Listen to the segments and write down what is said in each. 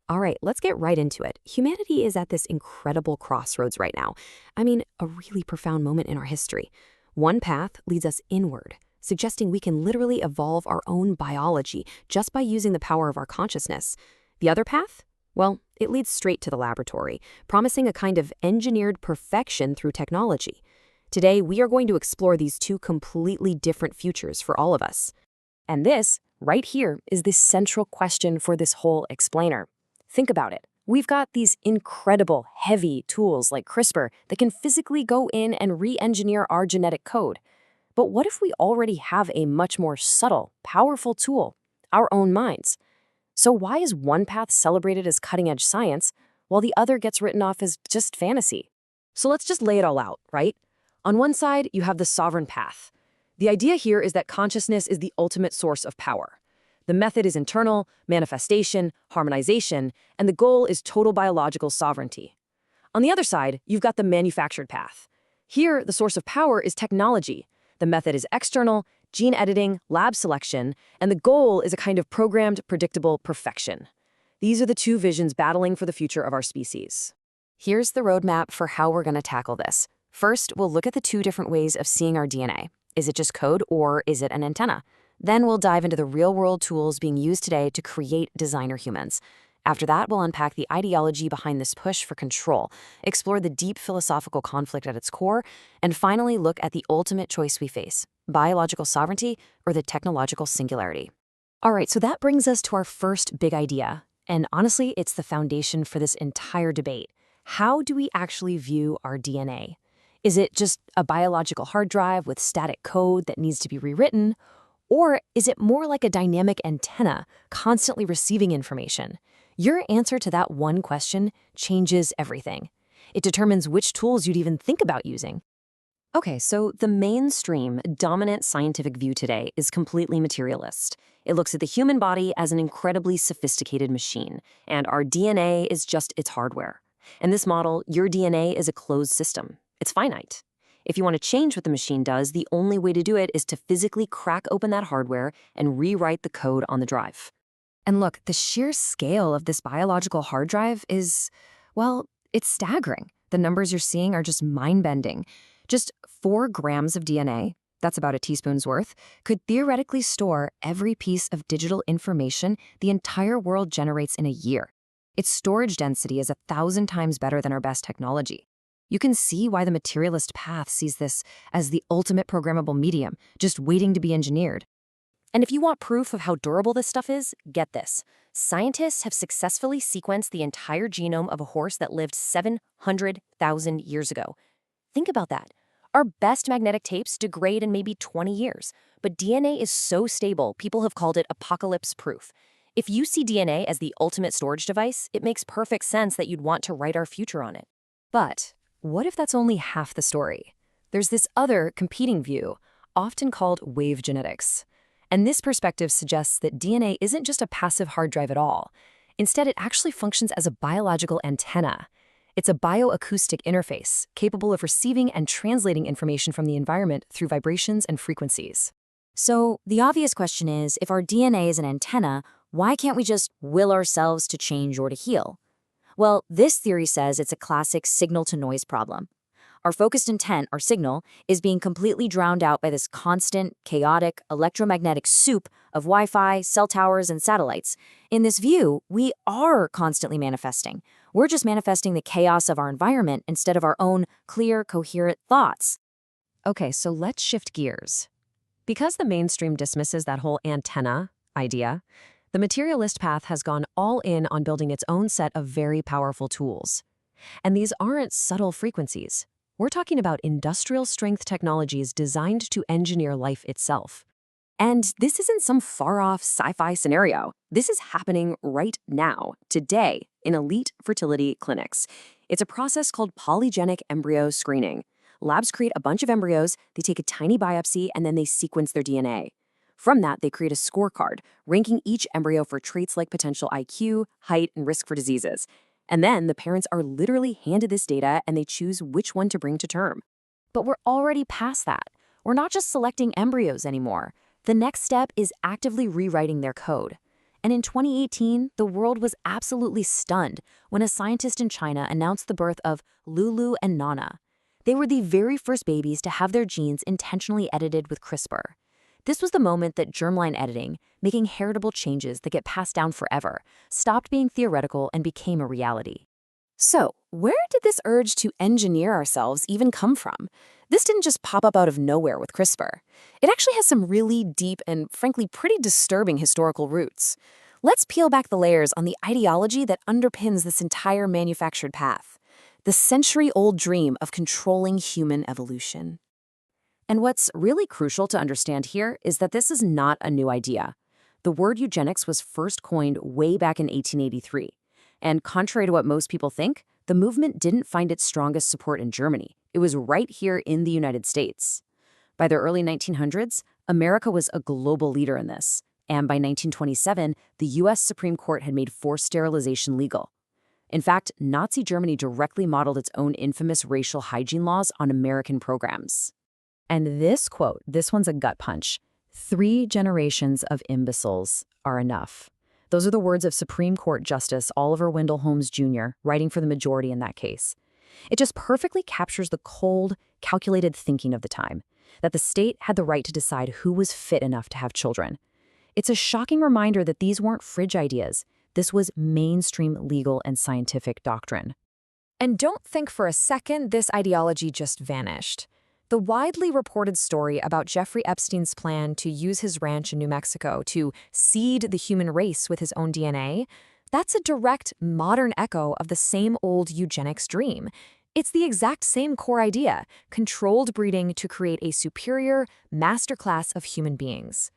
All right, let's get right into it. Humanity is at this incredible crossroads right now. I mean, a really profound moment in our history. One path leads us inward, suggesting we can literally evolve our own biology just by using the power of our consciousness. The other path? Well, it leads straight to the laboratory, promising a kind of engineered perfection through technology. Today, we are going to explore these two completely different futures for all of us. And this, right here, is the central question for this whole explainer. Think about it. We've got these incredible, heavy tools like CRISPR that can physically go in and re-engineer our genetic code. But what if we already have a much more subtle, powerful tool, our own minds? So why is one path celebrated as cutting-edge science, while the other gets written off as just fantasy? So let's just lay it all out, right? On one side, you have the sovereign path. The idea here is that consciousness is the ultimate source of power. The method is internal, manifestation, harmonization, and the goal is total biological sovereignty. On the other side, you've got the manufactured path. Here, the source of power is technology. The method is external, gene editing, lab selection, and the goal is a kind of programmed, predictable perfection. These are the two visions battling for the future of our species. Here's the roadmap for how we're going to tackle this. First, we'll look at the two different ways of seeing our DNA. Is it just code or is it an antenna? Then we'll dive into the real-world tools being used today to create designer humans. After that, we'll unpack the ideology behind this push for control, explore the deep philosophical conflict at its core, and finally look at the ultimate choice we face, biological sovereignty or the technological singularity. All right, so that brings us to our first big idea. And honestly, it's the foundation for this entire debate. How do we actually view our DNA? Is it just a biological hard drive with static code that needs to be rewritten? Or is it more like a dynamic antenna, constantly receiving information? Your answer to that one question changes everything. It determines which tools you'd even think about using. Okay, so the mainstream, dominant scientific view today is completely materialist. It looks at the human body as an incredibly sophisticated machine, and our DNA is just its hardware. In this model, your DNA is a closed system. It's finite. If you want to change what the machine does, the only way to do it is to physically crack open that hardware and rewrite the code on the drive. And look, the sheer scale of this biological hard drive is, well, it's staggering. The numbers you're seeing are just mind-bending. Just 4 grams of DNA, that's about a teaspoon's worth, could theoretically store every piece of digital information the entire world generates in a year. Its storage density is 1,000 times better than our best technology. You can see why the materialist path sees this as the ultimate programmable medium, just waiting to be engineered. And if you want proof of how durable this stuff is, get this. Scientists have successfully sequenced the entire genome of a horse that lived 700,000 years ago. Think about that. Our best magnetic tapes degrade in maybe 20 years, but DNA is so stable, people have called it apocalypse-proof. If you see DNA as the ultimate storage device, it makes perfect sense that you'd want to write our future on it. But what if that's only half the story? There's this other competing view, often called wave genetics. And this perspective suggests that DNA isn't just a passive hard drive at all. Instead, it actually functions as a biological antenna. It's a bioacoustic interface, capable of receiving and translating information from the environment through vibrations and frequencies. So, the obvious question is, if our DNA is an antenna, why can't we just will ourselves to change or to heal? Well, this theory says it's a classic signal-to-noise problem. Our focused intent, our signal, is being completely drowned out by this constant, chaotic, electromagnetic soup of Wi-Fi, cell towers, and satellites. In this view, we are constantly manifesting. We're just manifesting the chaos of our environment instead of our own clear, coherent thoughts. Okay, so let's shift gears. Because the mainstream dismisses that whole antenna idea, the materialist path has gone all in on building its own set of very powerful tools. And these aren't subtle frequencies. We're talking about industrial-strength technologies designed to engineer life itself. And this isn't some far-off sci-fi scenario. This is happening right now, today, in elite fertility clinics. It's a process called polygenic embryo screening. Labs create a bunch of embryos, they take a tiny biopsy, and then they sequence their DNA. From that, they create a scorecard, ranking each embryo for traits like potential IQ, height, and risk for diseases. And then the parents are literally handed this data and they choose which one to bring to term. But we're already past that. We're not just selecting embryos anymore. The next step is actively rewriting their code. And in 2018, the world was absolutely stunned when a scientist in China announced the birth of Lulu and Nana. They were the very first babies to have their genes intentionally edited with CRISPR. This was the moment that germline editing, making heritable changes that get passed down forever, stopped being theoretical and became a reality. So, where did this urge to engineer ourselves even come from? This didn't just pop up out of nowhere with CRISPR. It actually has some really deep and, frankly, pretty disturbing historical roots. Let's peel back the layers on the ideology that underpins this entire manufactured path. The century-old dream of controlling human evolution. And what's really crucial to understand here is that this is not a new idea. The word eugenics was first coined way back in 1883. And contrary to what most people think, the movement didn't find its strongest support in Germany. It was right here in the United States. By the early 1900s, America was a global leader in this. And by 1927, the U.S. Supreme Court had made forced sterilization legal. In fact, Nazi Germany directly modeled its own infamous racial hygiene laws on American programs. And this quote, this one's a gut punch. 3 generations of imbeciles are enough. Those are the words of Supreme Court Justice Oliver Wendell Holmes Jr., writing for the majority in that case. It just perfectly captures the cold, calculated thinking of the time, that the state had the right to decide who was fit enough to have children. It's a shocking reminder that these weren't fringe ideas. This was mainstream legal and scientific doctrine. And don't think for a second this ideology just vanished. The widely reported story about Jeffrey Epstein's plan to use his ranch in New Mexico to seed the human race with his own DNA, that's a direct modern echo of the same old eugenics dream. It's the exact same core idea, controlled breeding to create a superior masterclass of human beings.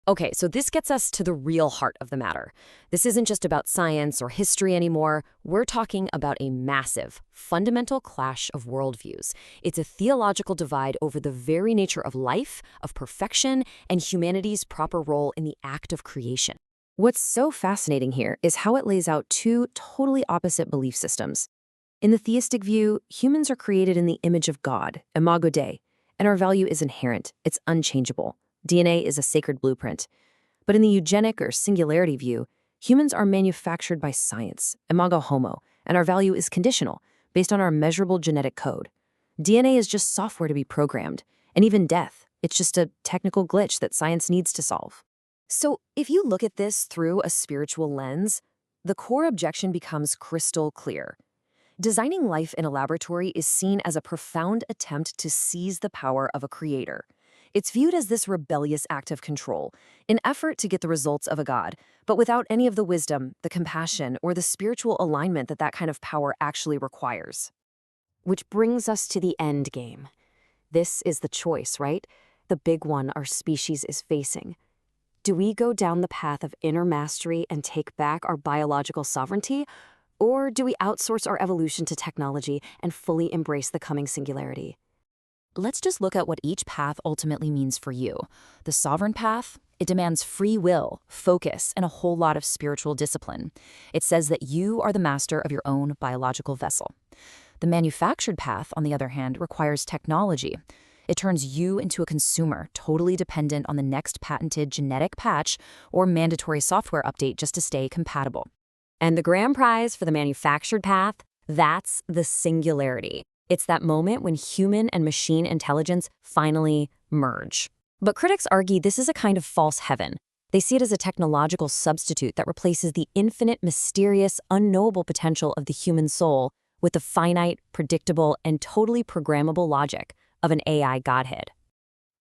Okay, so this gets us to the real heart of the matter. This isn't just about science or history anymore. We're talking about a massive, fundamental clash of worldviews. It's a theological divide over the very nature of life, of perfection, and humanity's proper role in the act of creation. What's so fascinating here is how it lays out 2 totally opposite belief systems. In the theistic view, humans are created in the image of God, imago Dei, and our value is inherent, it's unchangeable. DNA is a sacred blueprint. But in the eugenic or singularity view, humans are manufactured by science, imago Homo, and our value is conditional, based on our measurable genetic code. DNA is just software to be programmed, and even death, it's just a technical glitch that science needs to solve. So if you look at this through a spiritual lens, the core objection becomes crystal clear. Designing life in a laboratory is seen as a profound attempt to seize the power of a creator. It's viewed as this rebellious act of control, an effort to get the results of a god, but without any of the wisdom, the compassion, or the spiritual alignment that kind of power actually requires. Which brings us to the end game. This is the choice, right? The big one our species is facing. Do we go down the path of inner mastery and take back our biological sovereignty, or do we outsource our evolution to technology and fully embrace the coming singularity? Let's just look at what each path ultimately means for you. The sovereign path, it demands free will, focus, and a whole lot of spiritual discipline. It says that you are the master of your own biological vessel. The manufactured path, on the other hand, requires technology. It turns you into a consumer, totally dependent on the next patented genetic patch or mandatory software update just to stay compatible. And the grand prize for the manufactured path, that's the singularity. It's that moment when human and machine intelligence finally merge. But critics argue this is a kind of false heaven. They see it as a technological substitute that replaces the infinite, mysterious, unknowable potential of the human soul with the finite, predictable, and totally programmable logic of an AI godhead.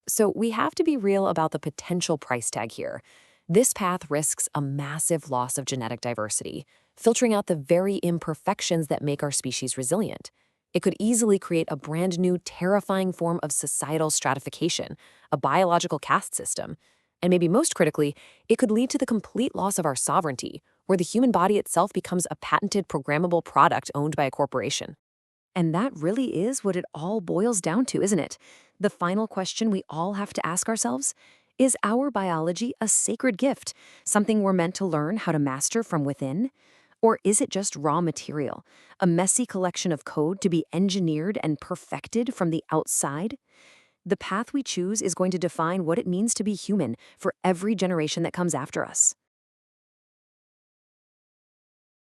So we have to be real about the potential price tag here. This path risks a massive loss of genetic diversity, filtering out the very imperfections that make our species resilient. It could easily create a brand new, terrifying form of societal stratification, a biological caste system. And maybe most critically, it could lead to the complete loss of our sovereignty, where the human body itself becomes a patented, programmable product owned by a corporation. And that really is what it all boils down to, isn't it? The final question we all have to ask ourselves: is our biology a sacred gift, something we're meant to learn how to master from within? Or is it just raw material, a messy collection of code to be engineered and perfected from the outside? The path we choose is going to define what it means to be human for every generation that comes after us.